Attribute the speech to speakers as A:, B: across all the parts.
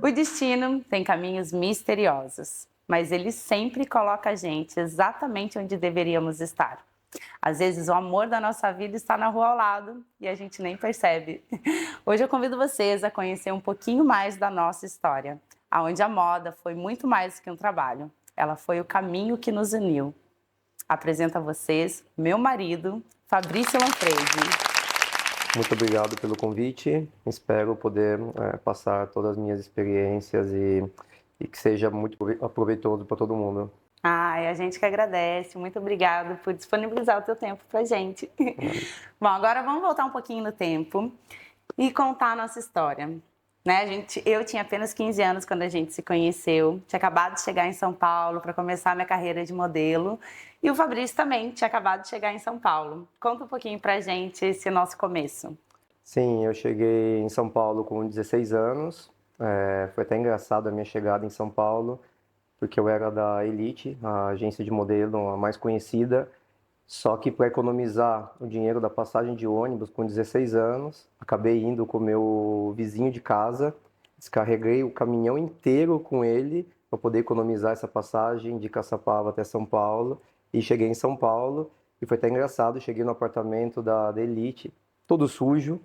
A: O destino tem caminhos misteriosos, mas ele sempre coloca a gente exatamente onde deveríamos estar. Às vezes o amor da nossa vida está na rua ao lado e a gente nem percebe. Hoje eu convido vocês a conhecer um pouquinho mais da nossa história, aonde a moda foi muito mais que um trabalho. Ela foi o caminho que nos uniu. Apresento a vocês meu marido, Fabrício Manfredi.
B: Muito obrigado pelo convite. Espero poder passar todas as minhas experiências e que seja muito aproveitoso para todo mundo.
A: Ai, a gente que agradece. Muito obrigado por disponibilizar o teu tempo pra gente. Bom, agora vamos voltar um pouquinho no tempo e contar a nossa história. Né? Eu tinha apenas 15 anos quando a gente se conheceu. Tinha acabado de chegar em São Paulo para começar minha carreira de modelo. E o Fabrício também tinha acabado de chegar em São Paulo. Conta um pouquinho pra gente esse nosso começo.
B: Sim, eu cheguei em São Paulo com 16 anos. Foi até engraçado a minha chegada em São Paulo, porque eu era da Elite, a agência de modelo a mais conhecida. Só que para economizar o dinheiro da passagem de ônibus com 16 anos, acabei indo com o meu vizinho de casa, descarreguei o caminhão inteiro com ele para poder economizar essa passagem de Caçapava até São Paulo. E cheguei em São Paulo e foi até engraçado, cheguei no apartamento da Elite, todo sujo,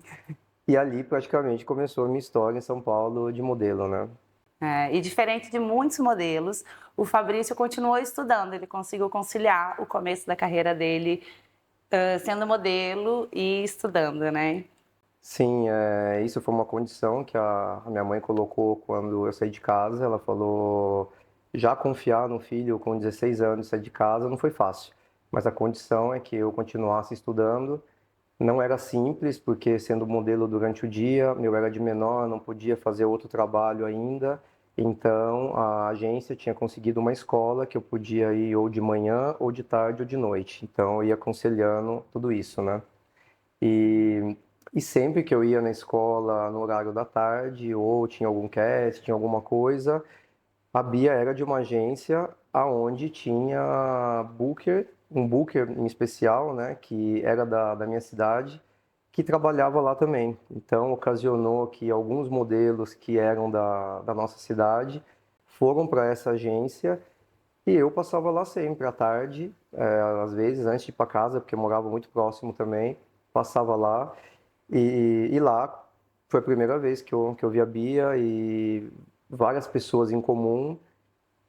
B: e ali praticamente começou a minha história em São Paulo de modelo, né?
A: E diferente de muitos modelos, o Fabrício continuou estudando. Ele conseguiu conciliar o começo da carreira dele sendo modelo e estudando, né?
B: Sim, isso foi uma condição que a minha mãe colocou quando eu saí de casa. Ela falou, já confiar no filho com 16 anos sair de casa não foi fácil, mas a condição é que eu continuasse estudando. Não era simples, porque sendo modelo durante o dia, eu era de menor, não podia fazer outro trabalho ainda. Então, a agência tinha conseguido uma escola que eu podia ir ou de manhã, ou de tarde, ou de noite. Então, eu ia aconselhando tudo isso, né? E, e sempre que eu ia na escola no horário da tarde, ou tinha algum casting, alguma coisa, a Bia era de uma agência aonde tinha um booker em especial, né, que era da minha cidade, que trabalhava lá também. Então, ocasionou que alguns modelos que eram da nossa cidade foram para essa agência e eu passava lá sempre à tarde, às vezes antes de ir para casa, porque eu morava muito próximo também, passava lá e lá foi a primeira vez que eu vi a Bia e várias pessoas em comum.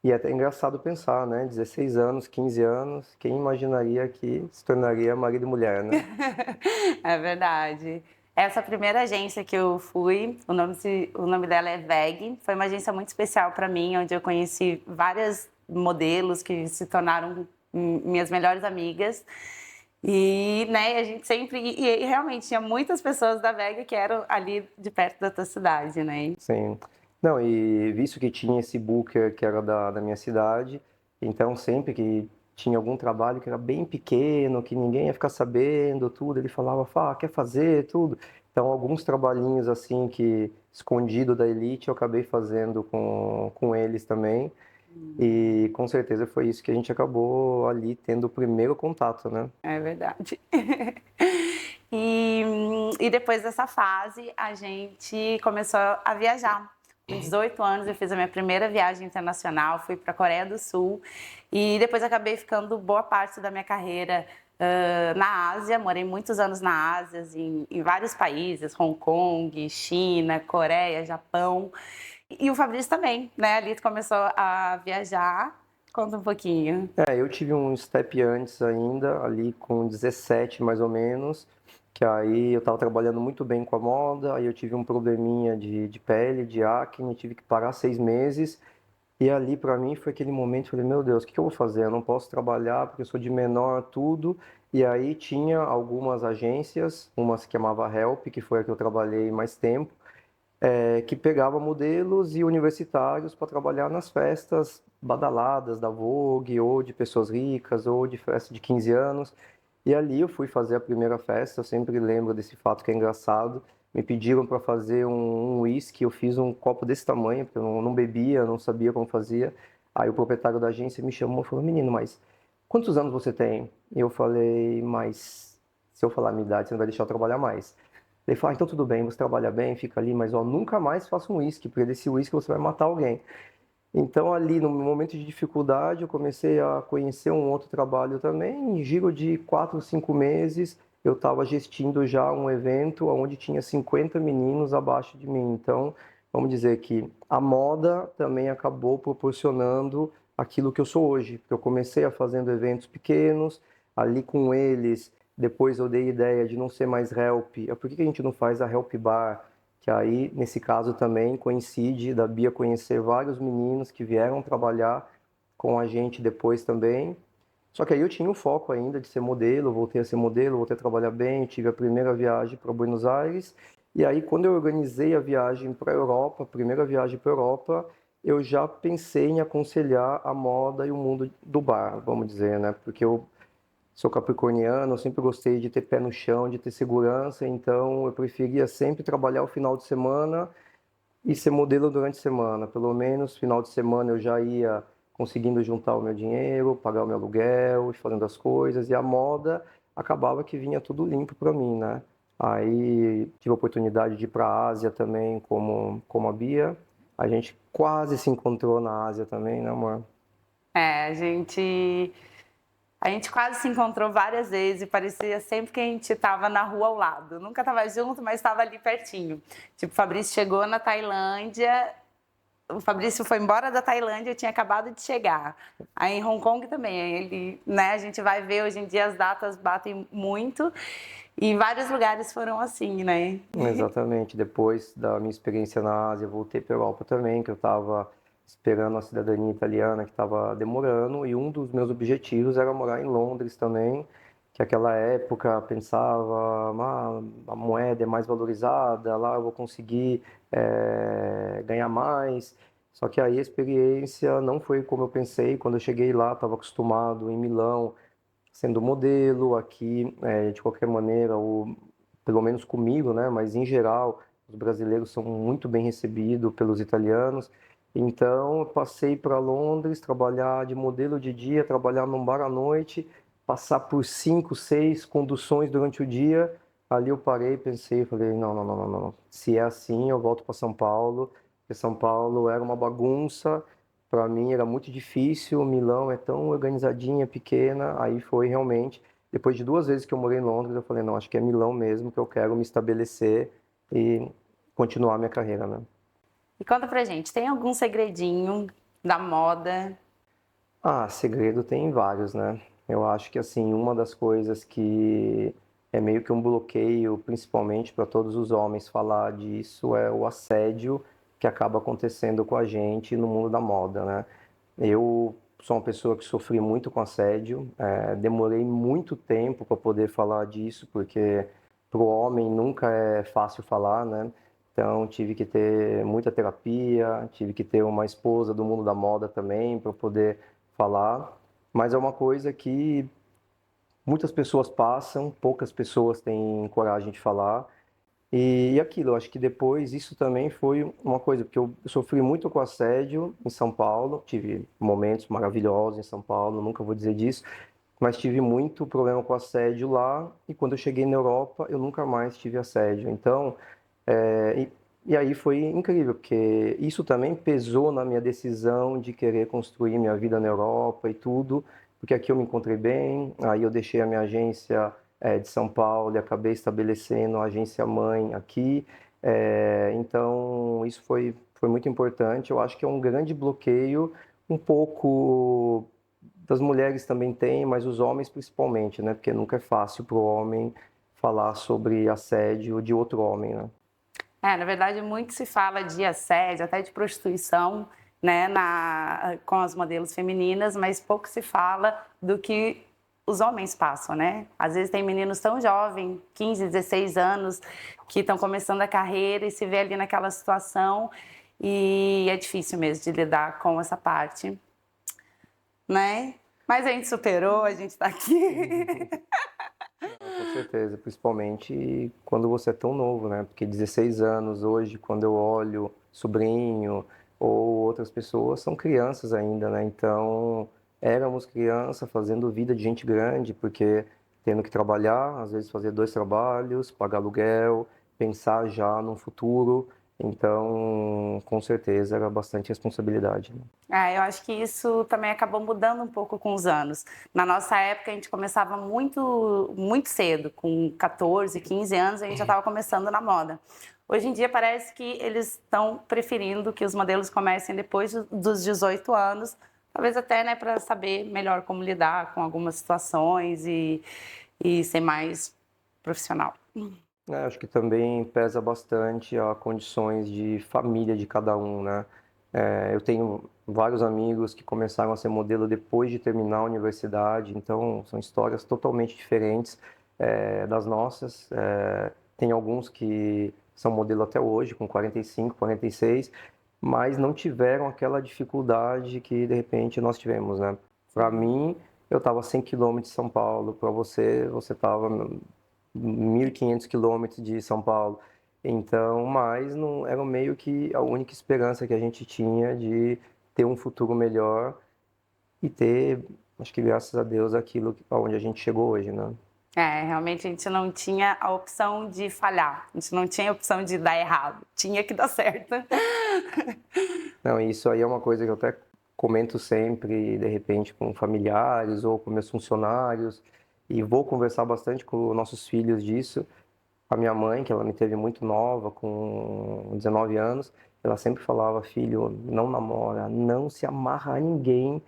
B: E é até engraçado pensar, né? 16 anos, 15 anos, quem imaginaria que se tornaria marido e mulher, né?
A: É verdade. Essa primeira agência que eu fui, o nome dela é VEG, foi uma agência muito especial para mim, onde eu conheci várias modelos que se tornaram minhas melhores amigas. E, né, a gente sempre... E realmente tinha muitas pessoas da VEG que eram ali de perto da tua cidade, né?
B: Sim. Não, e visto que tinha esse booker que era da minha cidade, então sempre que tinha algum trabalho que era bem pequeno, que ninguém ia ficar sabendo, tudo, ele falava, Fá, quer fazer, tudo. Então, alguns trabalhinhos assim que escondido da Elite eu acabei fazendo com eles também. E com certeza foi isso que a gente acabou ali tendo o primeiro contato, né?
A: É verdade. E depois dessa fase, a gente começou a viajar. Com 18 anos, eu fiz a minha primeira viagem internacional, fui para a Coreia do Sul. E depois acabei ficando boa parte da minha carreira na Ásia. Morei muitos anos na Ásia, em vários países, Hong Kong, China, Coreia, Japão. E o Fabrício também, né? Ali começou a viajar. Conta um pouquinho.
B: Eu tive um step antes ainda, ali com 17 mais ou menos, que aí eu estava trabalhando muito bem com a moda, aí eu tive um probleminha de pele, de acne, tive que parar 6 meses, e ali para mim foi aquele momento, eu falei, meu Deus, o que que eu vou fazer? Eu não posso trabalhar porque eu sou de menor, tudo, e aí tinha algumas agências, uma se chamava Help, que foi a que eu trabalhei mais tempo, que pegava modelos e universitários para trabalhar nas festas badaladas da Vogue, ou de pessoas ricas, ou de festa de 15 anos. E ali eu fui fazer a primeira festa, eu sempre lembro desse fato que é engraçado. Me pediram para fazer um whisky, eu fiz um copo desse tamanho, porque eu não bebia, não sabia como fazia. Aí o proprietário da agência me chamou e falou, menino, mas quantos anos você tem? E eu falei, mas se eu falar a minha idade, você não vai deixar eu trabalhar mais. Ele fala, então tudo bem, você trabalha bem, fica ali, mas ó, nunca mais faça um uísque, porque desse uísque você vai matar alguém. Então, ali, no momento de dificuldade, eu comecei a conhecer um outro trabalho também. Em giro de 4, 5 meses, eu estava gestindo já um evento onde tinha 50 meninos abaixo de mim. Então, vamos dizer que a moda também acabou proporcionando aquilo que eu sou hoje. Porque eu comecei a fazendo eventos pequenos, ali com eles. Depois eu dei a ideia de não ser mais help. Por que a gente não faz a help bar? Que aí, nesse caso também, coincide da Bia conhecer vários meninos que vieram trabalhar com a gente depois também. Só que aí eu tinha um foco ainda de ser modelo, voltei a ser modelo, voltei a trabalhar bem, tive a primeira viagem para Buenos Aires. E aí, quando eu organizei a viagem para a Europa, a primeira viagem para a Europa, eu já pensei em aconselhar a moda e o mundo do bar, vamos dizer, né? Porque eu sou capricorniano, eu sempre gostei de ter pé no chão, de ter segurança, então eu preferia sempre trabalhar o final de semana e ser modelo durante a semana. Pelo menos final de semana eu já ia conseguindo juntar o meu dinheiro, pagar o meu aluguel, ir fazendo as coisas, e a moda acabava que vinha tudo limpo para mim, né? Aí tive a oportunidade de ir para a Ásia também, como a Bia. A gente quase se encontrou na Ásia também, né, amor?
A: É, a gente quase se encontrou várias vezes e parecia sempre que a gente estava na rua ao lado. Nunca estava junto, mas estava ali pertinho. Tipo, o Fabrício chegou na Tailândia, o Fabrício foi embora da Tailândia, eu tinha acabado de chegar. Aí em Hong Kong também, ele, né, a gente vai ver hoje em dia as datas batem muito e vários lugares foram assim, né?
B: Exatamente. Depois da minha experiência na Ásia, eu voltei para a Europa também, que eu estava esperando a cidadania italiana, que estava demorando, e um dos meus objetivos era morar em Londres também, que naquela época pensava, ah, a moeda é mais valorizada, lá eu vou conseguir ganhar mais. Só que aí a experiência não foi como eu pensei. Quando eu cheguei lá, estava acostumado em Milão, sendo modelo aqui, de qualquer maneira, pelo menos comigo, né? Mas em geral, os brasileiros são muito bem recebidos pelos italianos. Então, eu passei para Londres, trabalhar de modelo de dia, trabalhar num bar à noite, passar por 5, 6 conduções durante o dia. Ali eu parei, pensei, falei, não, não, não, não, não. Se é assim, eu volto para São Paulo, porque São Paulo era uma bagunça. Para mim era muito difícil. Milão é tão organizadinha, pequena. Aí foi realmente, depois de 2 vezes que eu morei em Londres, eu falei, não, acho que é Milão mesmo que eu quero me estabelecer e continuar minha carreira, né?
A: E conta pra gente, tem algum segredinho da moda?
B: Ah, segredo tem vários, né? Eu acho que assim, uma das coisas que é meio que um bloqueio, principalmente para todos os homens falar disso, é o assédio que acaba acontecendo com a gente no mundo da moda, né? Eu sou uma pessoa que sofri muito com assédio, demorei muito tempo para poder falar disso, porque para o homem nunca é fácil falar, né? Então tive que ter muita terapia, tive que ter uma esposa do mundo da moda também para poder falar, mas é uma coisa que muitas pessoas passam, poucas pessoas têm coragem de falar. E aquilo, eu acho que depois isso também foi uma coisa, porque eu sofri muito com assédio em São Paulo, tive momentos maravilhosos em São Paulo, nunca vou dizer disso, mas tive muito problema com assédio lá, e quando eu cheguei na Europa, eu nunca mais tive assédio. Então, e aí foi incrível, porque isso também pesou na minha decisão de querer construir minha vida na Europa e tudo, porque aqui eu me encontrei bem, aí eu deixei a minha agência de São Paulo e acabei estabelecendo a agência mãe aqui. Então isso foi muito importante. Eu acho que é um grande bloqueio, um pouco das mulheres também tem, mas os homens principalmente, né? Porque nunca é fácil para o homem falar sobre assédio de outro homem, né?
A: É, na verdade, muito se fala de assédio, até de prostituição, né, com as modelos femininas, mas pouco se fala do que os homens passam, né? Às vezes tem meninos tão jovens, 15, 16 anos, que estão começando a carreira e se vê ali naquela situação e é difícil mesmo de lidar com essa parte, né? Mas a gente superou, a gente está aqui.
B: Não, com certeza, principalmente quando você é tão novo, né? Porque 16 anos hoje, quando eu olho sobrinho ou outras pessoas, são crianças ainda, né? Então, éramos criança fazendo vida de gente grande, porque tendo que trabalhar, às vezes fazer 2 trabalhos, pagar aluguel, pensar já no futuro. Então, com certeza, era bastante responsabilidade, né?
A: Eu acho que isso também acabou mudando um pouco com os anos. Na nossa época, a gente começava muito, muito cedo, com 14, 15 anos, a gente já estava começando na moda. Hoje em dia, parece que eles estão preferindo que os modelos comecem depois dos 18 anos, talvez até, né, para saber melhor como lidar com algumas situações e ser mais profissional.
B: Acho que também pesa bastante as condições de família de cada um, né? Eu tenho vários amigos que começaram a ser modelo depois de terminar a universidade, então são histórias totalmente diferentes, das nossas. Tem alguns que são modelo até hoje, com 45, 46, mas não tiveram aquela dificuldade que de repente nós tivemos, né? Para mim, eu estava a 100 quilômetros de São Paulo, para você estava 1.500 quilômetros de São Paulo. Então, mas não era meio que a única esperança que a gente tinha de ter um futuro melhor e ter, acho que graças a Deus, aquilo aonde a gente chegou hoje, né?
A: Realmente a gente não tinha a opção de falhar, a gente não tinha a opção de dar errado, tinha que dar certo.
B: Não, isso aí é uma coisa que eu até comento sempre, de repente, com familiares ou com meus funcionários, e vou conversar bastante com nossos filhos disso. A minha mãe, que ela me teve muito nova, com 19 anos, ela sempre falava: filho, não namora, não se amarra a ninguém,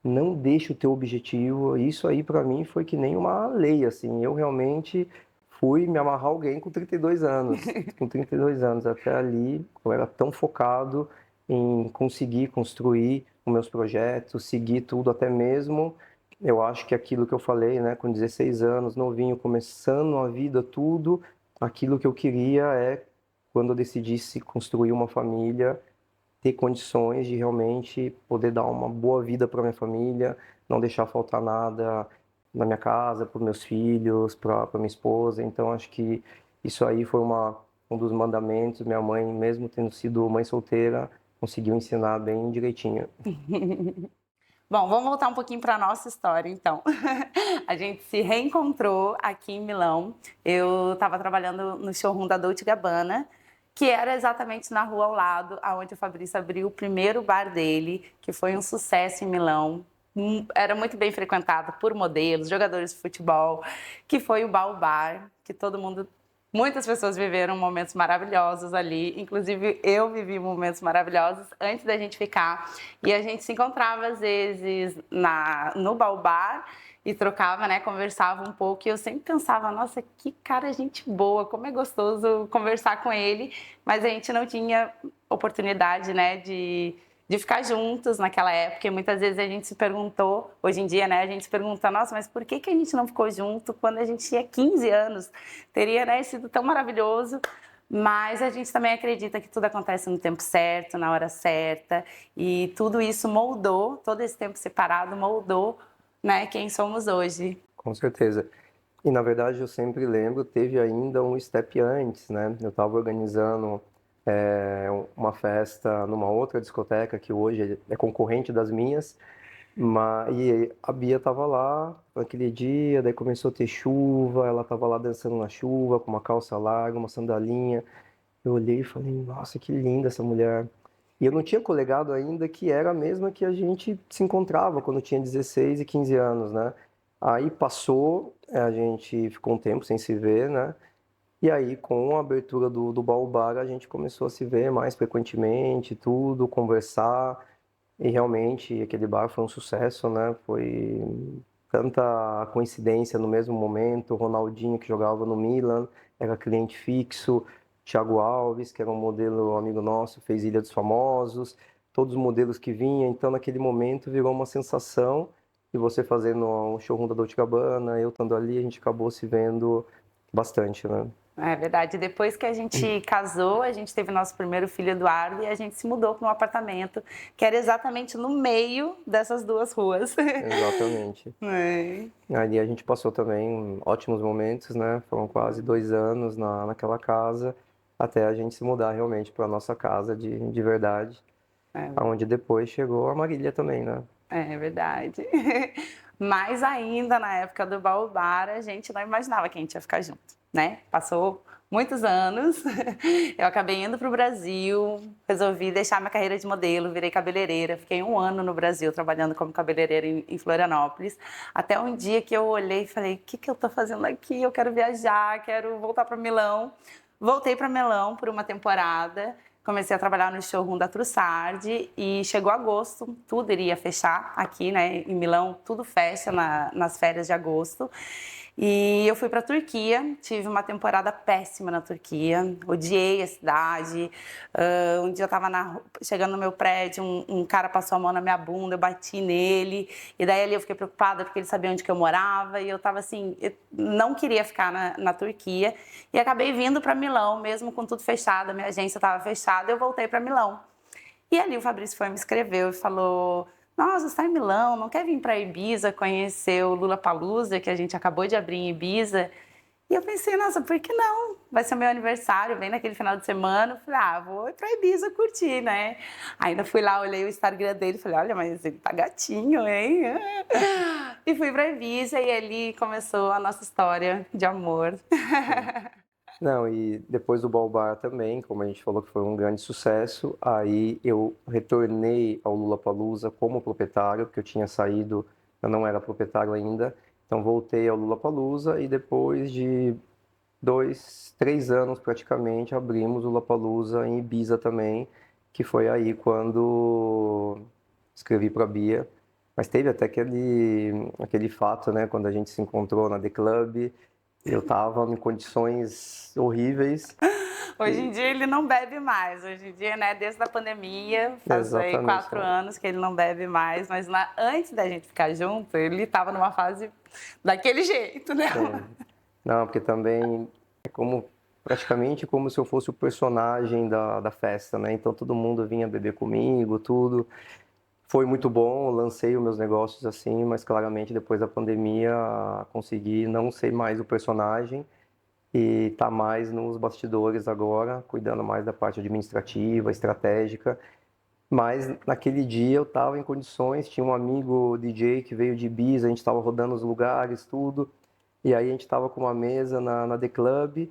B: não deixa o teu objetivo. Isso aí para mim foi que nem uma lei, assim. Eu realmente fui me amarrar a alguém com 32 anos. Com 32 anos, até ali, eu era tão focado em conseguir construir os meus projetos, seguir tudo, até mesmo, eu acho que aquilo que eu falei, né, com 16 anos, novinho, começando a vida, tudo, aquilo que eu queria é, quando eu decidisse construir uma família, ter condições de realmente poder dar uma boa vida para minha família, não deixar faltar nada na minha casa, para meus filhos, para minha esposa. Então, acho que isso aí foi um dos mandamentos. Minha mãe, mesmo tendo sido mãe solteira, conseguiu ensinar bem direitinho.
A: Bom, vamos voltar um pouquinho para a nossa história, então. A gente se reencontrou aqui em Milão. Eu estava trabalhando no showroom da Dolce Gabbana, que era exatamente na rua ao lado, onde o Fabrício abriu o primeiro bar dele, que foi um sucesso em Milão. Era muito bem frequentado por modelos, jogadores de futebol, que foi o Baú Bar, que todo mundo, muitas pessoas viveram momentos maravilhosos ali, inclusive eu vivi momentos maravilhosos antes da gente ficar. E a gente se encontrava às vezes no Baú Bar e trocava, né, conversava um pouco, e eu sempre pensava: nossa, que cara gente boa, como é gostoso conversar com ele, mas a gente não tinha oportunidade, né, de ficar juntos naquela época. E muitas vezes a gente se perguntou, hoje em dia, né, a gente se pergunta: nossa, mas por que a gente não ficou junto quando a gente tinha 15 anos? Teria, né, sido tão maravilhoso. Mas a gente também acredita que tudo acontece no tempo certo, na hora certa, e tudo isso moldou, todo esse tempo separado moldou, né, quem somos hoje.
B: Com certeza. E na verdade eu sempre lembro, teve ainda um step antes, né? Eu estava organizando uma festa numa outra discoteca que hoje é concorrente das minhas, e a Bia estava lá naquele dia, daí começou a ter chuva, ela estava lá dançando na chuva com uma calça larga, uma sandalinha. Eu olhei e falei: nossa, que linda essa mulher. E eu não tinha colegado ainda que era a mesma que a gente se encontrava quando tinha 16 e 15 anos, né? Aí passou, a gente ficou um tempo sem se ver, né? E aí, com a abertura do Baobara, a gente começou a se ver mais frequentemente, tudo, conversar. E realmente aquele bar foi um sucesso, né? Foi tanta coincidência no mesmo momento. O Ronaldinho, que jogava no Milan, era cliente fixo. Thiago Alves, que era um modelo amigo nosso, fez Ilha dos Famosos. Todos os modelos que vinham. Então, naquele momento, virou uma sensação. E você fazendo um showroom da Dolce Gabbana, eu estando ali, a gente acabou se vendo bastante, né?
A: É verdade. Depois que a gente casou, a gente teve nosso primeiro filho, Eduardo, e a gente se mudou para um apartamento que era exatamente no meio dessas duas ruas.
B: Exatamente.
A: É.
B: Ali a gente passou também ótimos momentos, né? Foram quase 2 anos naquela casa, até a gente se mudar realmente para nossa casa de verdade, aonde depois chegou a Marília também, né?
A: É verdade. Mas ainda na época do Baobara, a gente não imaginava que a gente ia ficar junto, né? Passou muitos anos. Eu acabei indo para o Brasil, resolvi deixar minha carreira de modelo, virei cabeleireira. Fiquei 1 ano no Brasil trabalhando como cabeleireira em Florianópolis. Até um dia que eu olhei e falei, o que eu estou fazendo aqui? Eu quero viajar, quero voltar para Milão. Voltei para Milão por uma temporada. Comecei a trabalhar no showroom da Trussardi e chegou agosto, tudo iria fechar aqui, né? Em Milão, tudo fecha nas férias de agosto. E eu fui para a Turquia, tive uma temporada péssima na Turquia, odiei a cidade. Um dia eu estava chegando no meu prédio, um cara passou a mão na minha bunda, eu bati nele. E daí ali eu fiquei preocupada porque ele sabia onde que eu morava. E eu estava assim, eu não queria ficar na Turquia. E acabei vindo para Milão, mesmo com tudo fechado, a minha agência estava fechada, eu voltei para Milão. E ali o Fabrício foi, me escreveu e falou... Nossa, você está em Milão, não quer vir para Ibiza conhecer o Lollapalooza, que a gente acabou de abrir em Ibiza? E eu pensei, nossa, por que não? Vai ser meu aniversário, vem naquele final de semana. Eu falei, vou para Ibiza curtir, né? Ainda fui lá, olhei o Instagram dele, falei, olha, mas ele tá gatinho, hein? E fui para Ibiza e ali começou a nossa história de amor.
B: Não, e depois do Ball também, como a gente falou que foi um grande sucesso, aí eu retornei ao Lollapalooza como proprietário, porque eu tinha saído, eu não era proprietário ainda, então voltei ao Lollapalooza e depois de 2, 3 anos praticamente abrimos o Lollapalooza em Ibiza também, que foi aí quando escrevi para a Bia, mas teve até aquele fato, né, quando a gente se encontrou na The Club. Eu estava em condições horríveis.
A: Hoje em dia ele não bebe mais. Hoje em dia, né, desde a pandemia, faz aí
B: Exatamente.
A: 4 anos que ele não bebe mais. Mas antes da gente ficar junto, ele estava numa fase daquele jeito, né?
B: Não, porque também é praticamente como se eu fosse o personagem da festa, né? Então todo mundo vinha beber comigo, tudo. Foi muito bom, lancei os meus negócios assim, mas claramente depois da pandemia consegui não ser mais o personagem e tá mais nos bastidores agora, cuidando mais da parte administrativa, estratégica. Mas naquele dia eu estava em condições, tinha um amigo DJ que veio de Ibiza, a gente estava rodando os lugares, tudo. E aí a gente estava com uma mesa na The Club,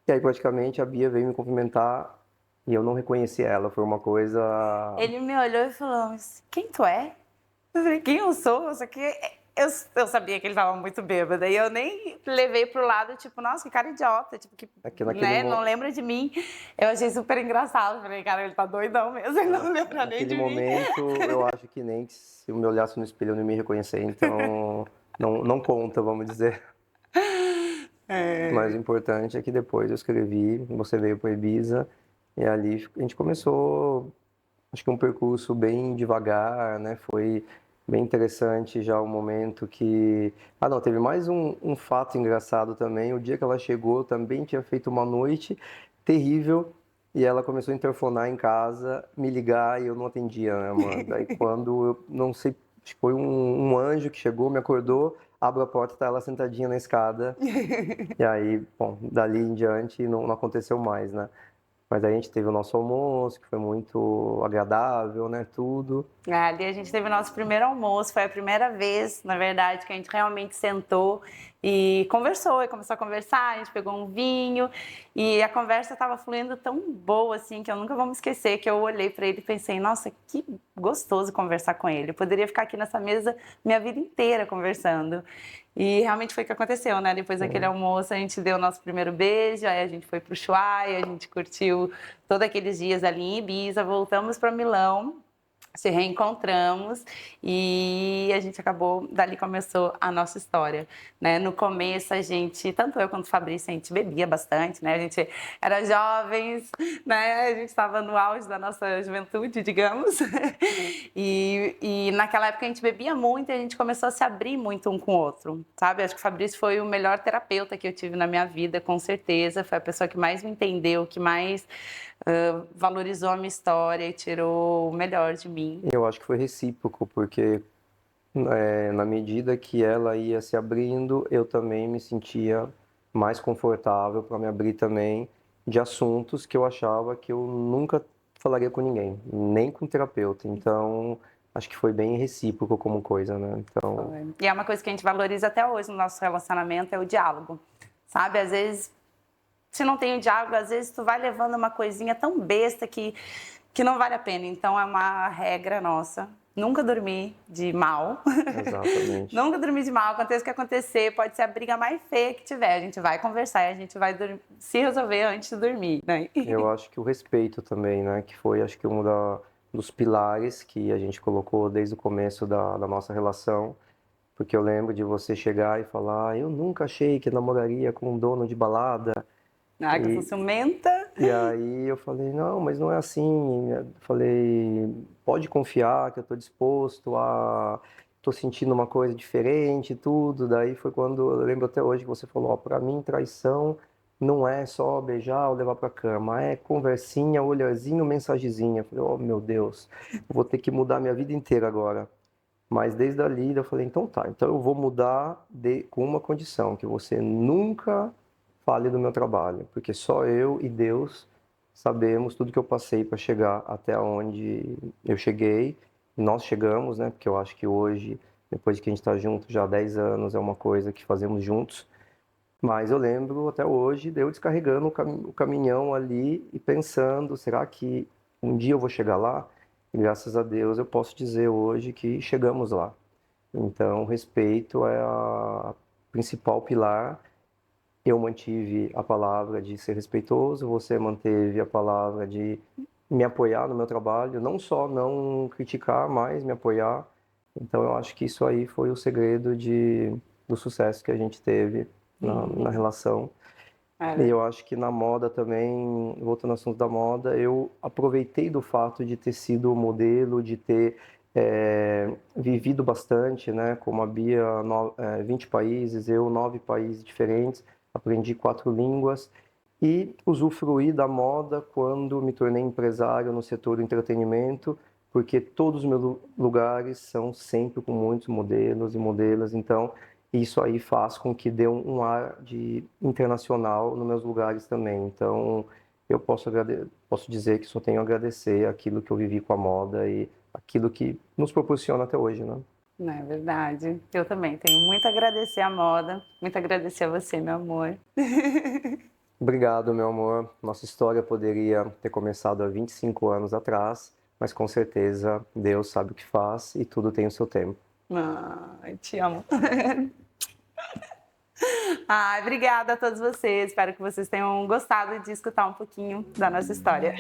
B: e aí praticamente a Bia veio me cumprimentar e eu não reconheci ela. Foi uma coisa...
A: Ele me olhou e falou, mas quem tu é? Eu falei, quem eu sou? Isso aqui... Eu sabia que ele estava muito bêbado, e eu nem levei pro lado, tipo, nossa, que cara idiota, tipo, que, né, não lembra de mim. Eu achei super engraçado, falei, cara, ele tá doidão mesmo, ele não lembra nem de mim.
B: Naquele momento, eu acho que nem se eu me olhasse no espelho eu não ia me reconhecer, então não conta, vamos dizer. Mas o importante é que depois eu escrevi, você veio para Ibiza, e ali a gente começou, acho que um percurso bem devagar, né? Foi bem interessante já o momento que... Ah, não, teve mais um fato engraçado também. O dia que ela chegou, também tinha feito uma noite terrível, e ela começou a interfonar em casa, me ligar, e eu não atendia, né, mano? Daí quando, eu não sei, acho que foi um anjo que chegou, me acordou, abro a porta, tá ela sentadinha na escada, e aí, bom, dali em diante não aconteceu mais, né? Mas aí a gente teve o nosso almoço, que foi muito agradável, né? Tudo.
A: Ali a gente teve o nosso primeiro almoço, foi a primeira vez, na verdade, que a gente realmente sentou e conversou, e começou a conversar, a gente pegou um vinho e a conversa estava fluindo tão boa, assim, que eu nunca vou me esquecer, que eu olhei para ele e pensei, nossa, que gostoso conversar com ele, eu poderia ficar aqui nessa mesa minha vida inteira conversando. E realmente foi o que aconteceu, né? Depois daquele almoço, a gente deu o nosso primeiro beijo, aí a gente foi pro Ushuaia, a gente curtiu todos aqueles dias ali em Ibiza, voltamos para Milão, se reencontramos e a gente acabou, dali começou a nossa história, né? No começo a gente, tanto eu quanto o Fabrício, a gente bebia bastante, né? A gente era jovens, né? A gente estava no auge da nossa juventude, digamos. E naquela época a gente bebia muito e a gente começou a se abrir muito um com o outro, sabe? Acho que o Fabrício foi o melhor terapeuta que eu tive na minha vida, com certeza. Foi a pessoa que mais me entendeu, que mais valorizou a minha história e tirou o melhor de mim.
B: Eu acho que foi recíproco, porque na medida que ela ia se abrindo, eu também me sentia mais confortável para me abrir também de assuntos que eu achava que eu nunca falaria com ninguém, nem com terapeuta. Então, acho que foi bem recíproco como coisa, né? Então,
A: E é uma coisa que a gente valoriza até hoje no nosso relacionamento, é o diálogo, sabe? Às vezes se não tem o diálogo, às vezes tu vai levando uma coisinha tão besta que não vale a pena. Então é uma regra nossa. Nunca dormir de mal.
B: Exatamente.
A: Nunca dormir de mal. Aconteça o que acontecer, pode ser a briga mais feia que tiver. A gente vai conversar e a gente vai se resolver antes de dormir, né?
B: Eu acho que o respeito também, né? Que foi, acho que dos pilares que a gente colocou desde o começo da nossa relação. Porque eu lembro de você chegar e falar, eu nunca achei que namoraria com um dono de balada.
A: Ah, que eu sou ciumenta.
B: E aí eu falei, não, mas não é assim. Eu falei, pode confiar que eu estou disposto a... Estou sentindo uma coisa diferente e tudo. Daí foi quando, eu lembro até hoje que você falou, ó, para mim traição não é só beijar ou levar para cama, é conversinha, olharzinho, mensagenzinha. Eu falei, oh meu Deus, vou ter que mudar minha vida inteira agora. Mas desde ali eu falei, então tá, então eu vou mudar com uma condição, que você nunca fale do meu trabalho, porque só eu e Deus sabemos tudo que eu passei para chegar até onde eu cheguei, nós chegamos, né? Porque eu acho que hoje, depois que a gente está junto já há 10 anos, é uma coisa que fazemos juntos. Mas eu lembro até hoje de eu descarregando o caminhão ali e pensando, será que um dia eu vou chegar lá? E graças a Deus eu posso dizer hoje que chegamos lá. Então, respeito é a principal pilar. Eu mantive a palavra de ser respeitoso, você manteve a palavra de me apoiar no meu trabalho, não só não criticar, mas me apoiar. Então, eu acho que isso aí foi o segredo do sucesso que a gente teve na relação. E eu acho que na moda também, voltando ao assunto da moda, eu aproveitei do fato de ter sido modelo, de ter vivido bastante, né? Como a Bia, 20 países, eu 9 países diferentes, aprendi 4 línguas e usufruí da moda quando me tornei empresário no setor do entretenimento, porque todos os meus lugares são sempre com muitos modelos e modelas, então isso aí faz com que dê um ar de internacional nos meus lugares também. Então, eu posso dizer que só tenho a agradecer aquilo que eu vivi com a moda e aquilo que nos proporciona até hoje, né?
A: Não é verdade. Eu também tenho muito a agradecer a moda, muito a agradecer a você, meu amor.
B: Obrigado, meu amor. Nossa história poderia ter começado há 25 anos atrás, mas com certeza Deus sabe o que faz e tudo tem o seu tempo.
A: Ai, te amo. Ai, obrigada a todos vocês. Espero que vocês tenham gostado de escutar um pouquinho da nossa história.